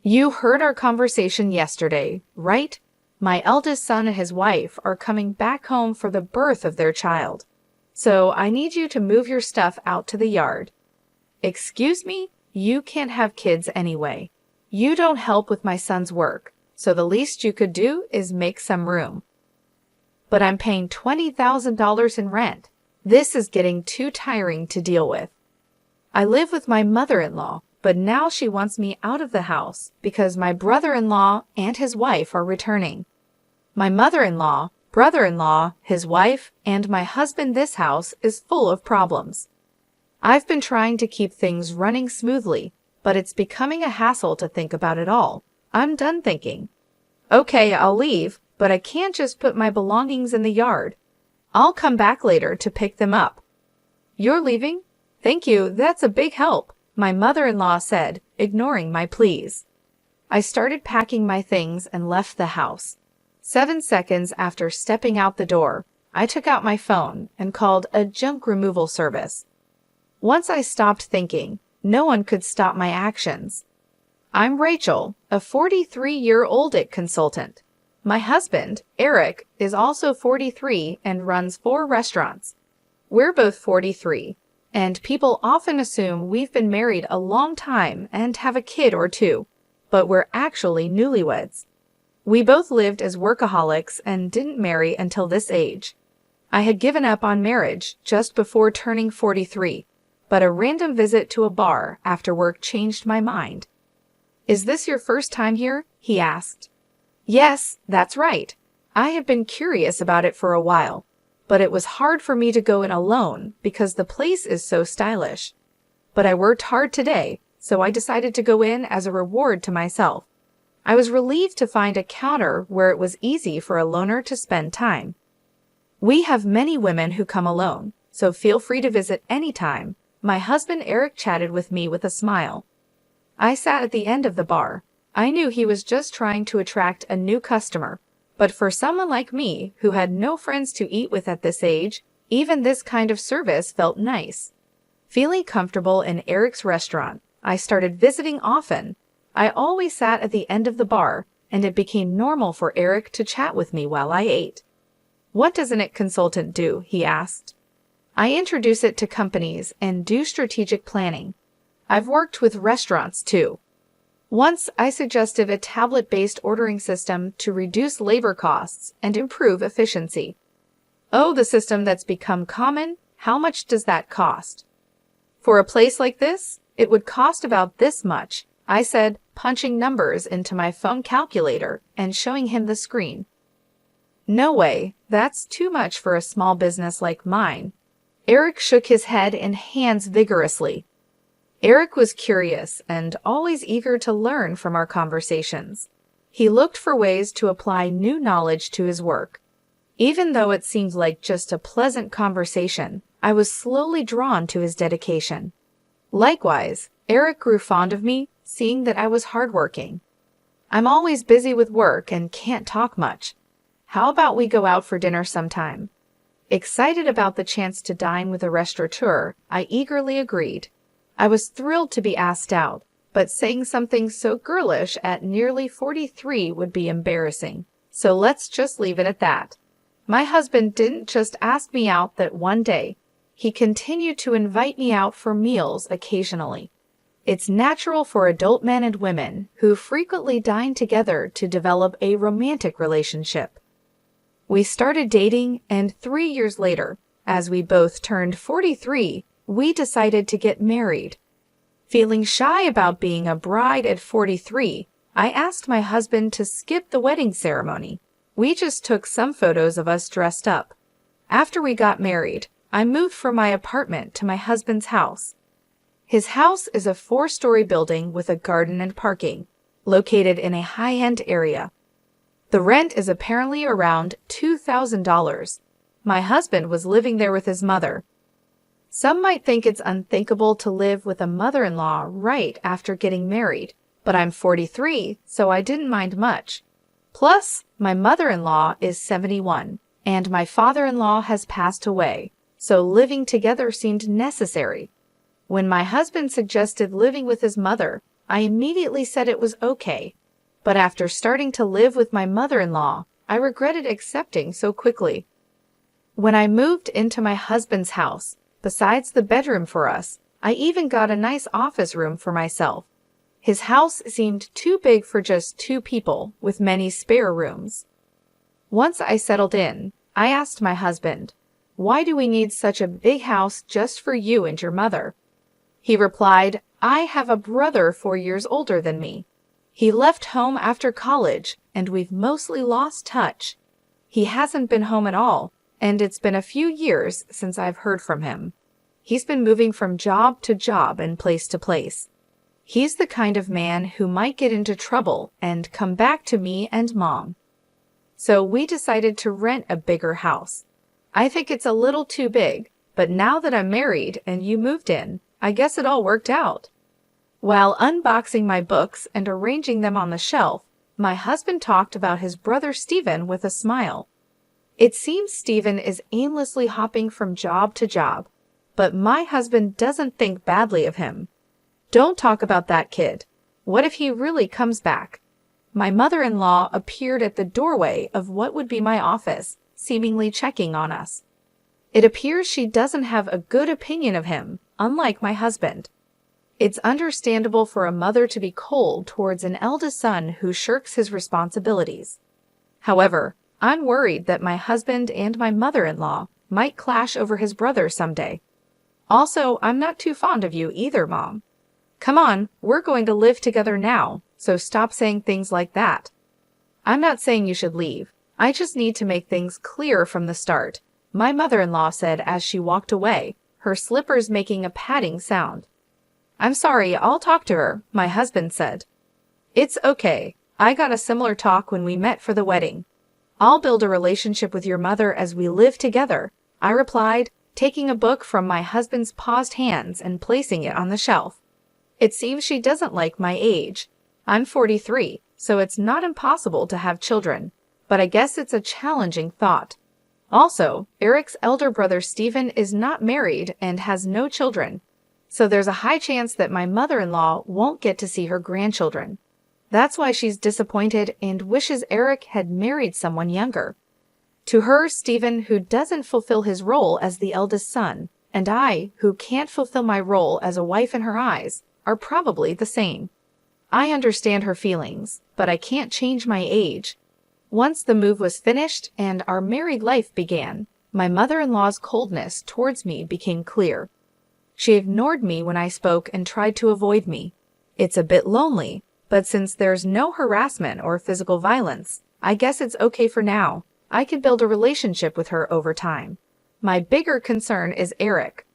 You heard our conversation yesterday, right? My eldest son and his wife are coming back home for the birth of their child. So I need you to move your stuff out to the yard. Excuse me? You can't have kids anyway. You don't help with my son's work, so the least you could do is make some room. But I'm paying $20,000 in rent. This is getting too tiring to deal with. I live with my mother-in-law, but now she wants me out of the house because my brother-in-law and his wife are returning. My mother-in-law, brother-in-law, his wife, and my husband. This house is full of problems. I've been trying to keep things running smoothly, but it's becoming a hassle to think about it all. I'm done thinking. Okay, I'll leave, but I can't just put my belongings in the yard. I'll come back later to pick them up. You're leaving? Thank you, that's a big help, my mother-in-law said, ignoring my pleas. I started packing my things and left the house. 7 seconds after stepping out the door, I took out my phone and called a junk removal service. Once I stopped thinking, no one could stop my actions. I'm Rachel, a 43-year-old IT consultant. My husband, Eric, is also 43 and runs 4 restaurants. We're both 43, and people often assume we've been married a long time and have a kid or two, but we're actually newlyweds. We both lived as workaholics and didn't marry until this age. I had given up on marriage just before turning 43, but a random visit to a bar after work changed my mind. Is this your first time here? He asked. Yes, that's right. I have been curious about it for a while, but it was hard for me to go in alone because the place is so stylish. But I worked hard today, so I decided to go in as a reward to myself. I was relieved to find a counter where it was easy for a loner to spend time. We have many women who come alone, so feel free to visit anytime. My husband Eric chatted with me with a smile. I sat at the end of the bar. I knew he was just trying to attract a new customer, but for someone like me who had no friends to eat with at this age, even this kind of service felt nice. Feeling comfortable in Eric's restaurant, I started visiting often. I always sat at the end of the bar, and it became normal for Eric to chat with me while I ate. What does an IT consultant do? He asked. I introduce it to companies and do strategic planning. I've worked with restaurants too. Once I suggested a tablet-based ordering system to reduce labor costs and improve efficiency. Oh, the system that's become common? How much does that cost? For a place like this, it would cost about this much, I said, punching numbers into my phone calculator and showing him the screen. No way, that's too much for a small business like mine. Eric shook his head and hands vigorously. Eric was curious and always eager to learn from our conversations. He looked for ways to apply new knowledge to his work. Even though it seemed like just a pleasant conversation, I was slowly drawn to his dedication. Likewise, Eric grew fond of me, seeing that I was hardworking. I'm always busy with work and can't talk much. How about we go out for dinner sometime? Excited about the chance to dine with a restaurateur, I eagerly agreed. I was thrilled to be asked out, but saying something so girlish at nearly 43 would be embarrassing, so let's just leave it at that. My husband didn't just ask me out that one day. He continued to invite me out for meals occasionally. It's natural for adult men and women who frequently dine together to develop a romantic relationship. We started dating, and 3 years later, as we both turned 43, we decided to get married. Feeling shy about being a bride at 43, I asked my husband to skip the wedding ceremony. We just took some photos of us dressed up. After we got married, I moved from my apartment to my husband's house. His house is a 4-story building with a garden and parking, located in a high-end area. The rent is apparently around $2,000. My husband was living there with his mother. Some might think it's unthinkable to live with a mother-in-law right after getting married, but I'm 43, so I didn't mind much. Plus, my mother-in-law is 71, and my father-in-law has passed away, so living together seemed necessary. When my husband suggested living with his mother, I immediately said it was okay. But after starting to live with my mother-in-law, I regretted accepting so quickly. When I moved into my husband's house, besides the bedroom for us, I even got a nice office room for myself. His house seemed too big for just 2 people, with many spare rooms. Once I settled in, I asked my husband, "Why do we need such a big house just for you and your mother?" He replied, "I have a brother 4 years older than me. He left home after college, and we've mostly lost touch. He hasn't been home at all, and it's been a few years since I've heard from him. He's been moving from job to job and place to place. He's the kind of man who might get into trouble and come back to me and Mom. So we decided to rent a bigger house. I think it's a little too big, but now that I'm married and you moved in, I guess it all worked out." While unboxing my books and arranging them on the shelf, my husband talked about his brother Stephen with a smile. It seems Stephen is aimlessly hopping from job to job, but my husband doesn't think badly of him. "Don't talk about that kid. What if he really comes back?" My mother-in-law appeared at the doorway of what would be my office, seemingly checking on us. It appears she doesn't have a good opinion of him, unlike my husband. It's understandable for a mother to be cold towards an eldest son who shirks his responsibilities. However, I'm worried that my husband and my mother-in-law might clash over his brother someday. Also, I'm not too fond of you either, Mom. Come on, we're going to live together now, so stop saying things like that. I'm not saying you should leave. I just need to make things clear from the start, my mother-in-law said as she walked away, her slippers making a padding sound. "I'm sorry, I'll talk to her," my husband said. "It's okay. I got a similar talk when we met for the wedding. I'll build a relationship with your mother as we live together," I replied, taking a book from my husband's paused hands and placing it on the shelf. It seems she doesn't like my age. I'm 43, so it's not impossible to have children, but I guess it's a challenging thought. Also, Eric's elder brother Stephen is not married and has no children, so there's a high chance that my mother-in-law won't get to see her grandchildren. That's why she's disappointed and wishes Eric had married someone younger. To her, Stephen, who doesn't fulfill his role as the eldest son, and I, who can't fulfill my role as a wife in her eyes, are probably the same. I understand her feelings, but I can't change my age. Once the move was finished and our married life began, my mother-in-law's coldness towards me became clear. She ignored me when I spoke and tried to avoid me. It's a bit lonely, but since there's no harassment or physical violence, I guess it's okay for now. I could build a relationship with her over time. My bigger concern is Eric.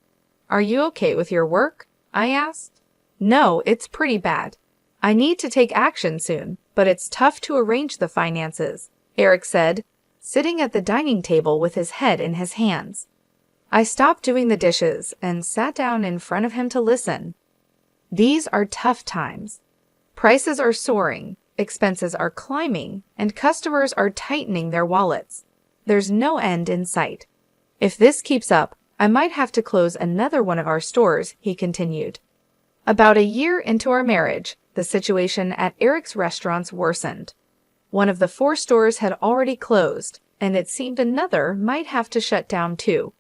"Are you okay with your work?" I asked. "No, it's pretty bad. I need to take action soon, but it's tough to arrange the finances," Eric said, sitting at the dining table with his head in his hands. I stopped doing the dishes and sat down in front of him to listen. These are tough times. Prices are soaring, expenses are climbing, and customers are tightening their wallets. There's no end in sight. If this keeps up, I might have to close another one of our stores, he continued. About a year into our marriage, the situation at Eric's restaurants worsened. One of the 4 stores had already closed, and it seemed another might have to shut down too.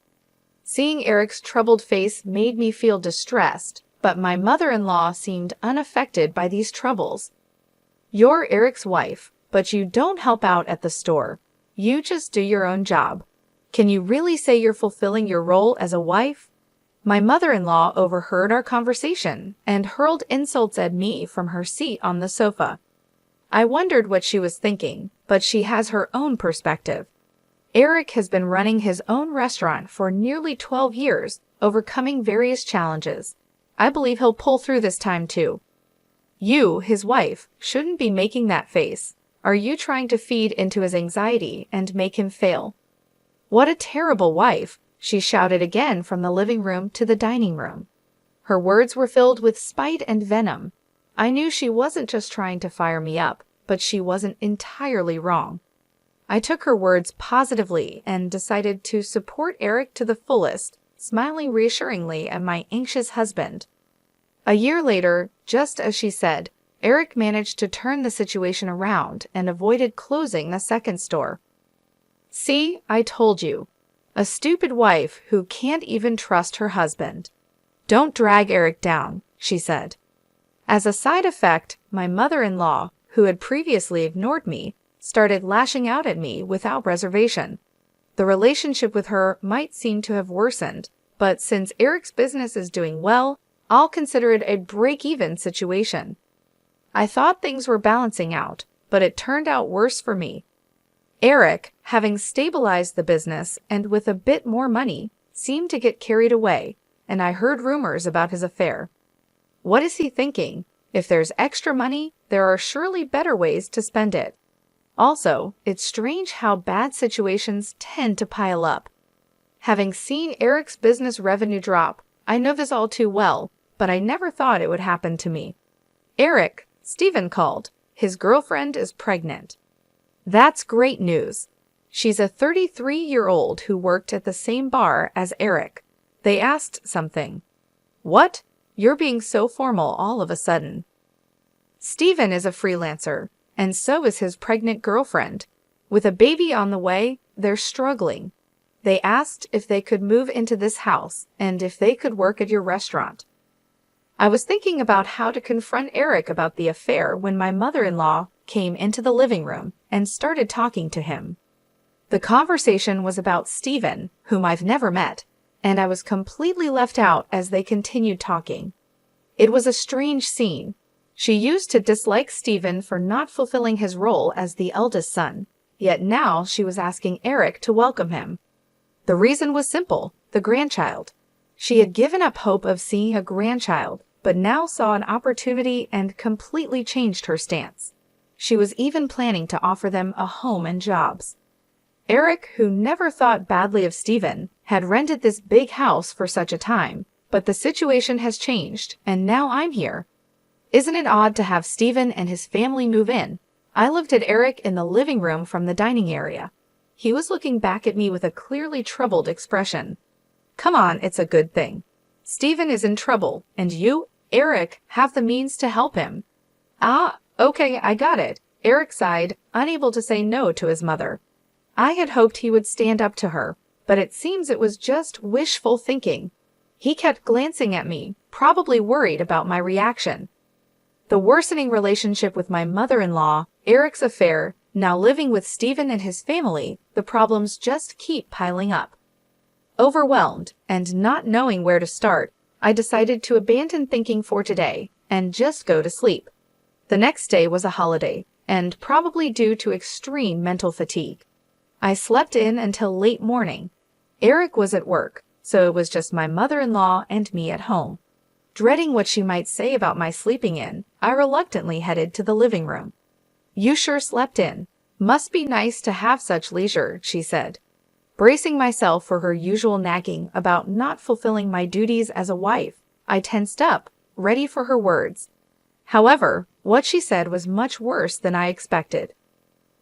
Seeing Eric's troubled face made me feel distressed, but my mother-in-law seemed unaffected by these troubles. "You're Eric's wife, but you don't help out at the store. You just do your own job. Can you really say you're fulfilling your role as a wife?" My mother-in-law overheard our conversation and hurled insults at me from her seat on the sofa. I wondered what she was thinking, but she has her own perspective. Eric has been running his own restaurant for nearly 12 years, overcoming various challenges. I believe he'll pull through this time too. You, his wife, shouldn't be making that face. Are you trying to feed into his anxiety and make him fail? "What a terrible wife!" she shouted again from the living room to the dining room. Her words were filled with spite and venom. I knew she wasn't just trying to fire me up, but she wasn't entirely wrong. I took her words positively and decided to support Eric to the fullest, smiling reassuringly at my anxious husband. A year later, just as she said, Eric managed to turn the situation around and avoided closing the second store. See, I told you. A stupid wife who can't even trust her husband. Don't drag Eric down, she said. As a side effect, my mother-in-law, who had previously ignored me, started lashing out at me without reservation. The relationship with her might seem to have worsened, but since Eric's business is doing well, I'll consider it a break-even situation. I thought things were balancing out, but it turned out worse for me. Eric, having stabilized the business and with a bit more money, seemed to get carried away, and I heard rumors about his affair. What is he thinking? If there's extra money, there are surely better ways to spend it. Also, it's strange how bad situations tend to pile up. Having seen Eric's business revenue drop, I know this all too well, but I never thought it would happen to me. Eric, Stephen called. His girlfriend is pregnant. That's great news. She's a 33-year-old who worked at the same bar as Eric. They asked something. What? You're being so formal all of a sudden. Stephen is a freelancer, and so is his pregnant girlfriend. With a baby on the way, they're struggling. They asked if they could move into this house and if they could work at your restaurant. I was thinking about how to confront Eric about the affair when my mother-in-law came into the living room and started talking to him. The conversation was about Stephen, whom I've never met, and I was completely left out as they continued talking. It was a strange scene. She used to dislike Stephen for not fulfilling his role as the eldest son, yet now she was asking Eric to welcome him. The reason was simple, the grandchild. She had given up hope of seeing a grandchild, but now saw an opportunity and completely changed her stance. She was even planning to offer them a home and jobs. Eric, who never thought badly of Stephen, had rented this big house for such a time, but the situation has changed, and now I'm here. Isn't it odd to have Stephen and his family move in? I looked at Eric in the living room from the dining area. He was looking back at me with a clearly troubled expression. Come on, it's a good thing. Stephen is in trouble, and you, Eric, have the means to help him. Ah, okay, I got it. Eric sighed, unable to say no to his mother. I had hoped he would stand up to her, but it seems it was just wishful thinking. He kept glancing at me, probably worried about my reaction. The worsening relationship with my mother-in-law, Eric's affair, now living with Stephen and his family, the problems just keep piling up. Overwhelmed and not knowing where to start, I decided to abandon thinking for today and just go to sleep. The next day was a holiday, and probably due to extreme mental fatigue. I slept in until late morning. Eric was at work, so it was just my mother-in-law and me at home. Dreading what she might say about my sleeping in, I reluctantly headed to the living room. You sure slept in. Must be nice to have such leisure, she said. Bracing myself for her usual nagging about not fulfilling my duties as a wife, I tensed up, ready for her words. However, what she said was much worse than I expected.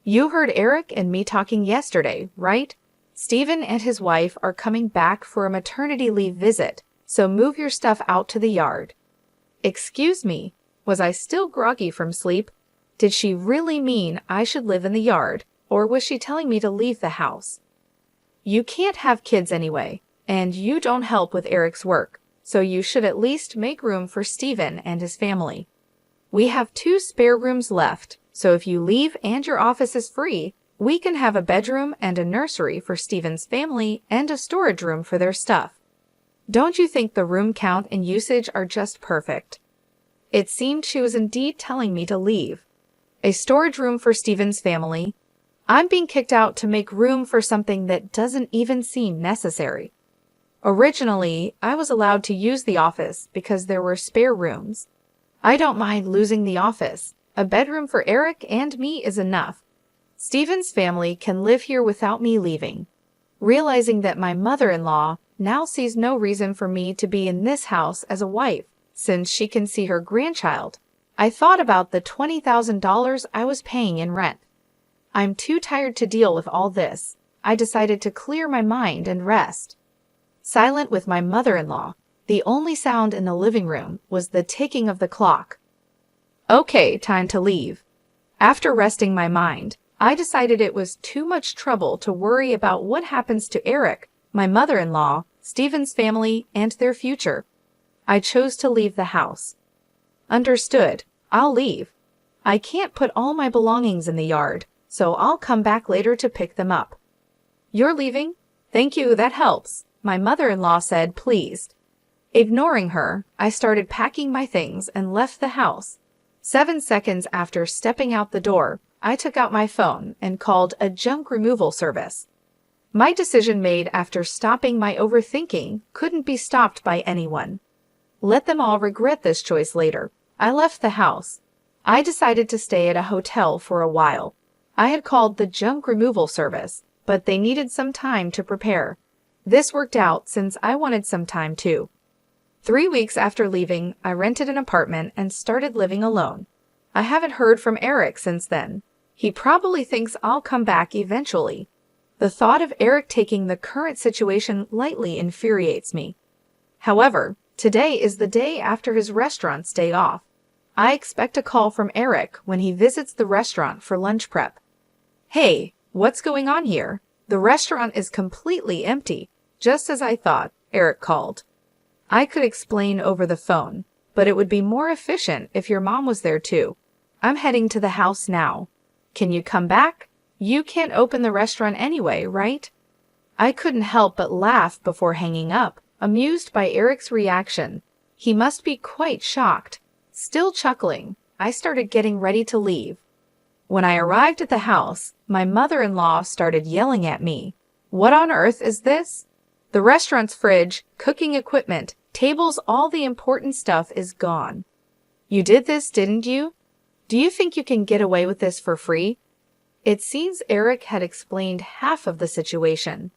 You heard Eric and me talking yesterday, right? Stephen and his wife are coming back for a maternity leave visit, so move your stuff out to the yard. Excuse me, was I still groggy from sleep? Did she really mean I should live in the yard, or was she telling me to leave the house? You can't have kids anyway, and you don't help with Eric's work, so you should at least make room for Stephen and his family. We have 2 spare rooms left, so if you leave and your office is free, we can have a bedroom and a nursery for Stephen's family and a storage room for their stuff. Don't you think the room count and usage are just perfect? It seemed she was indeed telling me to leave. A storage room for Stephen's family. I'm being kicked out to make room for something that doesn't even seem necessary. Originally, I was allowed to use the office because there were spare rooms. I don't mind losing the office. A bedroom for Eric and me is enough. Stephen's family can live here without me leaving. Realizing that my mother-in-law now sees no reason for me to be in this house as a wife, since she can see her grandchild, I thought about the $20,000 I was paying in rent. I'm too tired to deal with all this. I decided to clear my mind and rest. Silent with my mother-in-law, The only sound in the living room was the ticking of the clock. Okay, time to leave. After resting my mind, I decided it was too much trouble to worry about what happens to Eric, my mother-in-law, Stephen's family, and their future. I chose to leave the house. Understood. I'll leave. I can't put all my belongings in the yard, so I'll come back later to pick them up. You're leaving? Thank you, that helps, my mother-in-law said, pleased. Ignoring her, I started packing my things and left the house. 7 seconds after stepping out the door, I took out my phone and called a junk removal service. My decision made after stopping my overthinking couldn't be stopped by anyone. Let them all regret this choice later. I left the house. I decided to stay at a hotel for a while. I had called the junk removal service, but they needed some time to prepare. This worked out since I wanted some time too. 3 weeks after leaving, I rented an apartment and started living alone. I haven't heard from Eric since then. He probably thinks I'll come back eventually. The thought of Eric taking the current situation lightly infuriates me. However, today is the day after his restaurant's day off. I expect a call from Eric when he visits the restaurant for lunch prep. Hey, what's going on here? The restaurant is completely empty, just as I thought, Eric called. I could explain over the phone, but it would be more efficient if your mom was there too. I'm heading to the house now. Can you come back? You can't open the restaurant anyway, right? I couldn't help but laugh before hanging up, amused by Eric's reaction. He must be quite shocked. Still chuckling, I started getting ready to leave. When I arrived at the house, my mother-in-law started yelling at me. What on earth is this? The restaurant's fridge, cooking equipment, tables, all the important stuff is gone. You did this, didn't you? Do you think you can get away with this for free? It seems Eric had explained half of the situation.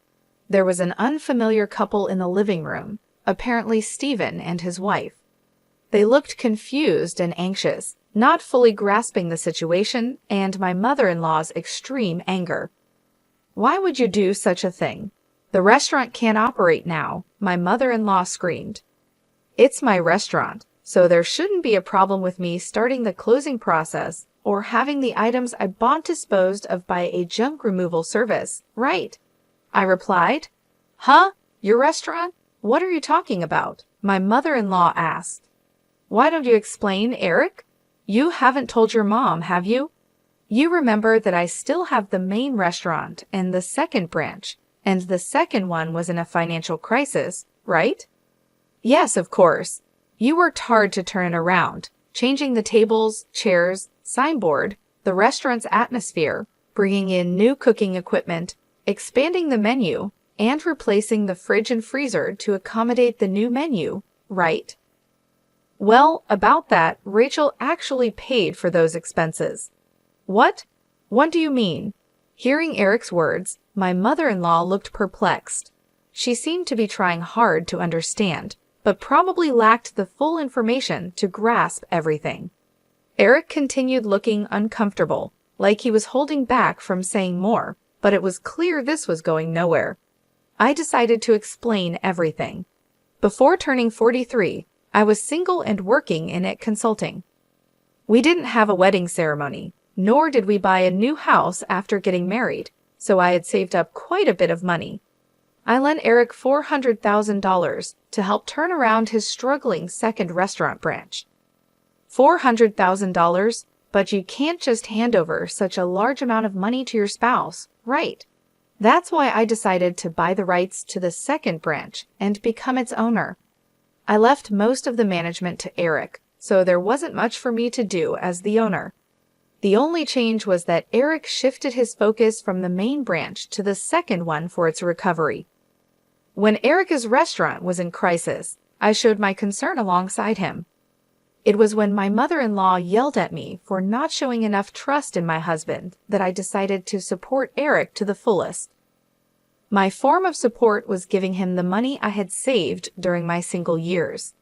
There was an unfamiliar couple in the living room, apparently Stephen and his wife. They looked confused and anxious, not fully grasping the situation and my mother-in-law's extreme anger. Why would you do such a thing? The restaurant can't operate now, my mother-in-law screamed. It's my restaurant, so there shouldn't be a problem with me starting the closing process or having the items I bought disposed of by a junk removal service, right? I replied. Huh? Your restaurant? What are you talking about? My mother-in-law asked. Why don't you explain, Eric? You haven't told your mom, have you? You remember that I still have the main restaurant and the second branch, and the second one was in a financial crisis, right? Yes, of course. You worked hard to turn it around, changing the tables, chairs, signboard, the restaurant's atmosphere, bringing in new cooking equipment, expanding the menu, and replacing the fridge and freezer to accommodate the new menu, right? Well, about that, Rachel actually paid for those expenses. What? What do you mean? Hearing Eric's words, my mother-in-law looked perplexed. She seemed to be trying hard to understand, but probably lacked the full information to grasp everything. Eric continued looking uncomfortable, like he was holding back from saying more, but it was clear this was going nowhere. I decided to explain everything. Before turning 43, I was single and working in it consulting. We didn't have a wedding ceremony, nor did we buy a new house after getting married, so I had saved up quite a bit of money. I lent Eric $400,000 to help turn around his struggling second restaurant branch. $400,000, but you can't just hand over such a large amount of money to your spouse, right? That's why I decided to buy the rights to the second branch and become its owner. I left most of the management to Eric, so there wasn't much for me to do as the owner. The only change was that Eric shifted his focus from the main branch to the second one for its recovery. When Eric's restaurant was in crisis, I showed my concern alongside him. It was when my mother-in-law yelled at me for not showing enough trust in my husband that I decided to support Eric to the fullest. My form of support was giving him the money I had saved during my single years.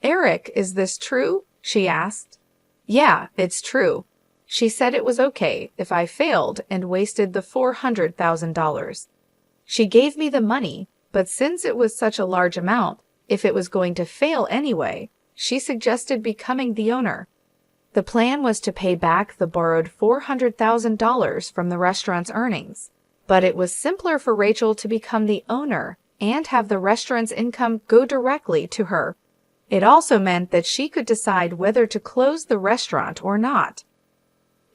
Eric, is this true? She asked. Yeah, it's true. She said it was okay if I failed and wasted the $400,000. She gave me the money, but since it was such a large amount, If it was going to fail anyway, she suggested becoming the owner. The plan was to pay back the borrowed $400,000 from the restaurant's earnings, but it was simpler for Rachel to become the owner and have the restaurant's income go directly to her. It also meant that she could decide whether to close the restaurant or not.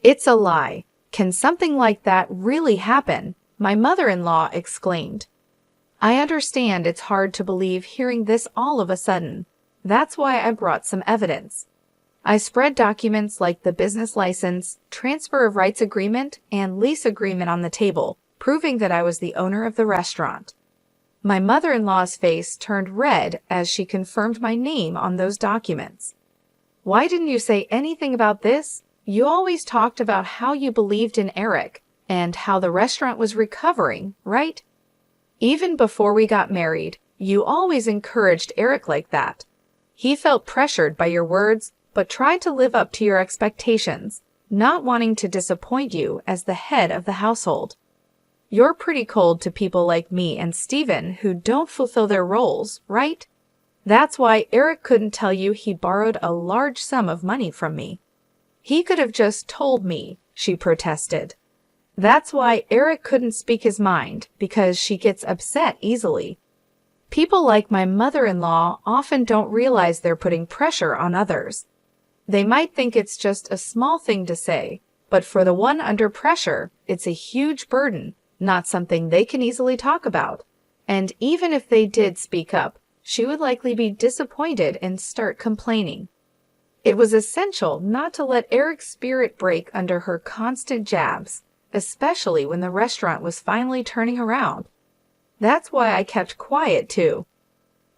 "It's a lie. Can something like that really happen?" my mother-in-law exclaimed. "I understand it's hard to believe hearing this all of a sudden. That's why I brought some evidence. I spread documents like the business license, transfer of rights agreement, and lease agreement on the table, proving that I was the owner of the restaurant." My mother-in-law's face turned red as she confirmed my name on those documents. "Why didn't you say anything about this? You always talked about how you believed in Eric and how the restaurant was recovering, right? Even before we got married, you always encouraged Eric like that. He felt pressured by your words, but tried to live up to your expectations, not wanting to disappoint you as the head of the household. You're pretty cold to people like me and Steven who don't fulfill their roles, right? That's why Eric couldn't tell you he borrowed a large sum of money from me. He could have just told me," she protested. "That's why Eric couldn't speak his mind, because she gets upset easily. People like my mother-in-law often don't realize they're putting pressure on others. They might think it's just a small thing to say, but for the one under pressure, it's a huge burden, not something they can easily talk about. And even if they did speak up, she would likely be disappointed and start complaining. It was essential not to let Eric's spirit break under her constant jabs, especially when the restaurant was finally turning around. That's why I kept quiet too.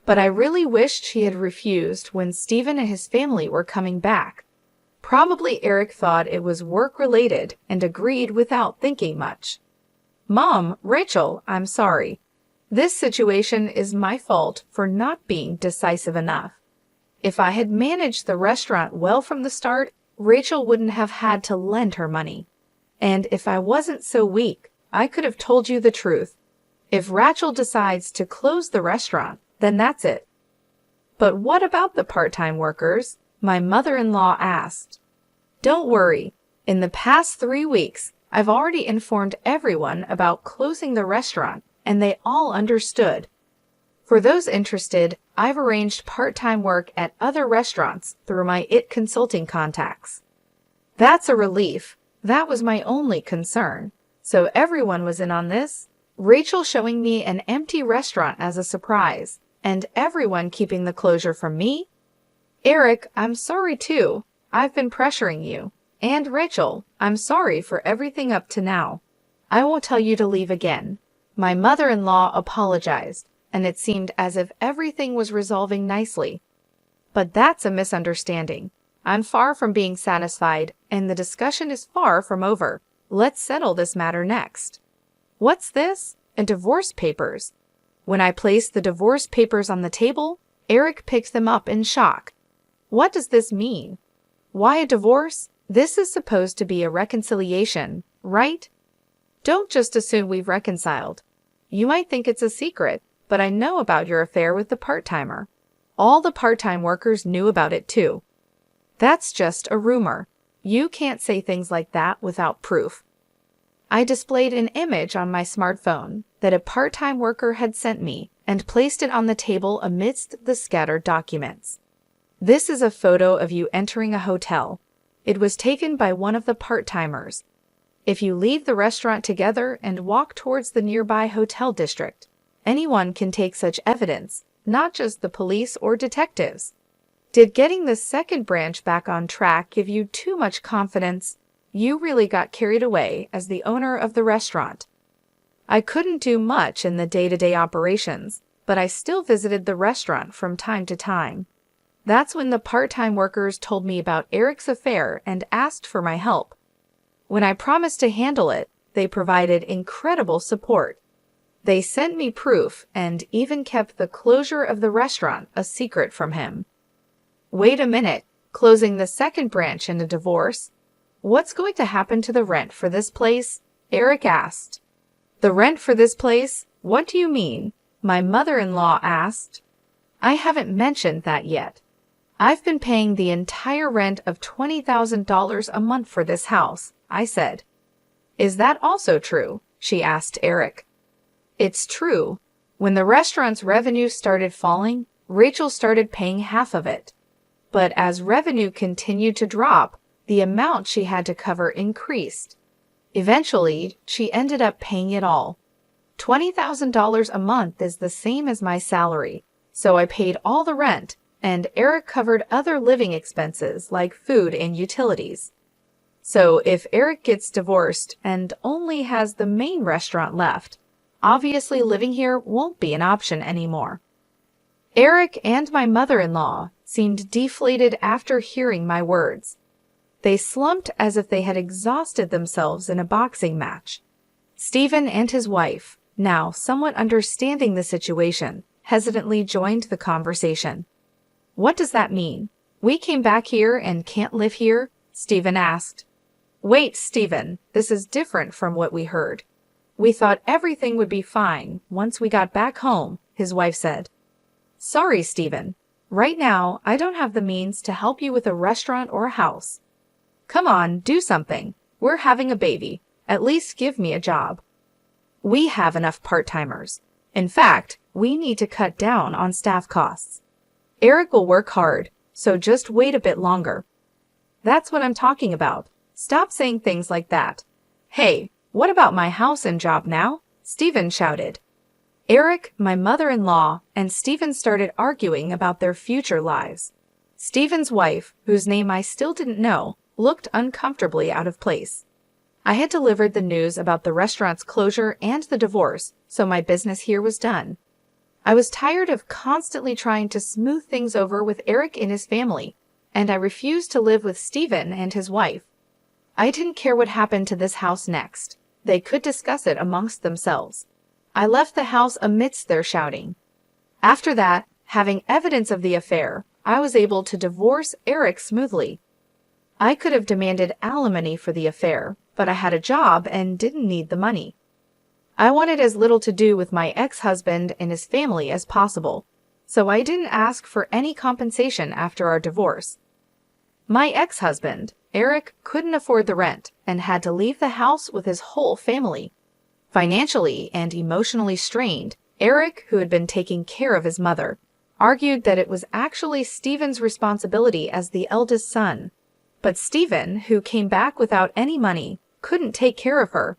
But I really wished she had refused when Steven and his family were coming back. Probably Eric thought it was work-related and agreed without thinking much. Mom, Rachel, I'm sorry. This situation is my fault for not being decisive enough. If I had managed the restaurant well from the start, Rachel wouldn't have had to lend her money. And if I wasn't so weak, I could have told you the truth. If Rachel decides to close the restaurant, then that's it. But what about the part-time workers? My mother-in-law asked. Don't worry. In the past 3 weeks, I've already informed everyone about closing the restaurant, and they all understood. For those interested, I've arranged part-time work at other restaurants through my IT consulting contacts. That's a relief. That was my only concern. So everyone was in on this. Rachel showing me an empty restaurant as a surprise, and everyone keeping the closure from me? Eric, I'm sorry too. I've been pressuring you. And Rachel, I'm sorry for everything up to now. I won't tell you to leave again. My mother-in-law apologized, and it seemed as if everything was resolving nicely. But that's a misunderstanding. I'm far from being satisfied, and the discussion is far from over. Let's settle this matter next. What's this? A divorce papers. When I placed the divorce papers on the table, Eric picked them up in shock. What does this mean? Why a divorce? This is supposed to be a reconciliation, right? Don't just assume we've reconciled. You might think it's a secret, but I know about your affair with the part-timer. All the part-time workers knew about it too. That's just a rumor. You can't say things like that without proof. I displayed an image on my smartphone that a part-time worker had sent me and placed it on the table amidst the scattered documents. This is a photo of you entering a hotel. It was taken by one of the part-timers. If you leave the restaurant together and walk towards the nearby hotel district, anyone can take such evidence, not just the police or detectives. Did getting the second branch back on track give you too much confidence? You really got carried away as the owner of the restaurant. I couldn't do much in the day-to-day operations, but I still visited the restaurant from time to time. That's when the part-time workers told me about Eric's affair and asked for my help. When I promised to handle it, they provided incredible support. They sent me proof and even kept the closure of the restaurant a secret from him. Wait a minute, closing the second branch in a divorce? What's going to happen to the rent for this place? Eric asked. The rent for this place? What do you mean? My mother-in-law asked. I haven't mentioned that yet. I've been paying the entire rent of $20,000 a month for this house, I said. Is that also true? She asked Eric. It's true. When the restaurant's revenue started falling, Rachel started paying half of it. But as revenue continued to drop, the amount she had to cover increased. Eventually, she ended up paying it all. $20,000 a month is the same as my salary, so I paid all the rent, and Eric covered other living expenses like food and utilities. So if Eric gets divorced and only has the main restaurant left, obviously living here won't be an option anymore. Eric and my mother-in-law seemed deflated after hearing my words. They slumped as if they had exhausted themselves in a boxing match. Stephen and his wife, now somewhat understanding the situation, hesitantly joined the conversation. What does that mean? We came back here and can't live here? Stephen asked. Wait, Stephen, this is different from what we heard. We thought everything would be fine once we got back home, his wife said. Sorry, Stephen. Right now, I don't have the means to help you with a restaurant or a house. Come on, do something. We're having a baby. At least give me a job. We have enough part-timers. In fact, we need to cut down on staff costs. Eric will work hard, so just wait a bit longer. That's what I'm talking about. Stop saying things like that. Hey, what about my house and job now? Stephen shouted. Eric, my mother-in-law, and Stephen started arguing about their future lives. Stephen's wife, whose name I still didn't know, looked uncomfortably out of place. I had delivered the news about the restaurant's closure and the divorce, so my business here was done. I was tired of constantly trying to smooth things over with Eric and his family, and I refused to live with Stephen and his wife. I didn't care what happened to this house next. They could discuss it amongst themselves. I left the house amidst their shouting. After that, having evidence of the affair, I was able to divorce Eric smoothly. I could have demanded alimony for the affair, but I had a job and didn't need the money. I wanted as little to do with my ex-husband and his family as possible, so I didn't ask for any compensation after our divorce. My ex-husband, Eric, couldn't afford the rent and had to leave the house with his whole family. Financially and emotionally strained, Eric, who had been taking care of his mother, argued that it was actually Stephen's responsibility as the eldest son. But Stephen, who came back without any money, couldn't take care of her.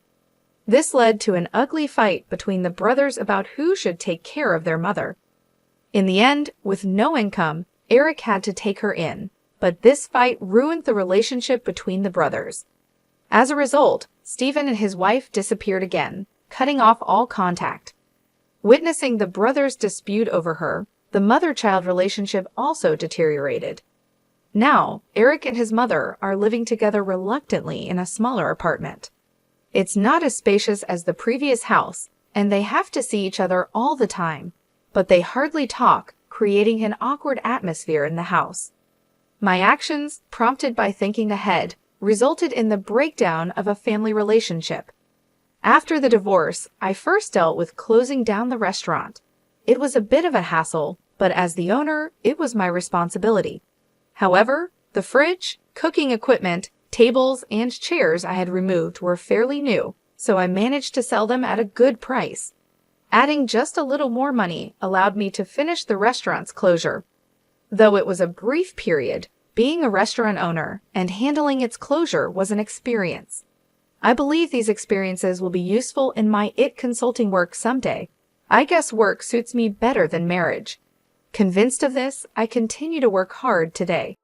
This led to an ugly fight between the brothers about who should take care of their mother. In the end, with no income, Eric had to take her in, but this fight ruined the relationship between the brothers. As a result, Stephen and his wife disappeared again, cutting off all contact. Witnessing the brothers' dispute over her, the mother-child relationship also deteriorated. Now, Eric and his mother are living together reluctantly in a smaller apartment. It's not as spacious as the previous house, and they have to see each other all the time, but they hardly talk, creating an awkward atmosphere in the house. My actions, prompted by thinking ahead, resulted in the breakdown of a family relationship. After the divorce, I first dealt with closing down the restaurant. It was a bit of a hassle, but as the owner, it was my responsibility. However, the fridge, cooking equipment, tables, and chairs I had removed were fairly new, so I managed to sell them at a good price. Adding just a little more money allowed me to finish the restaurant's closure. Though it was a brief period, being a restaurant owner and handling its closure was an experience. I believe these experiences will be useful in my IT consulting work someday. I guess work suits me better than marriage. Convinced of this, I continue to work hard today.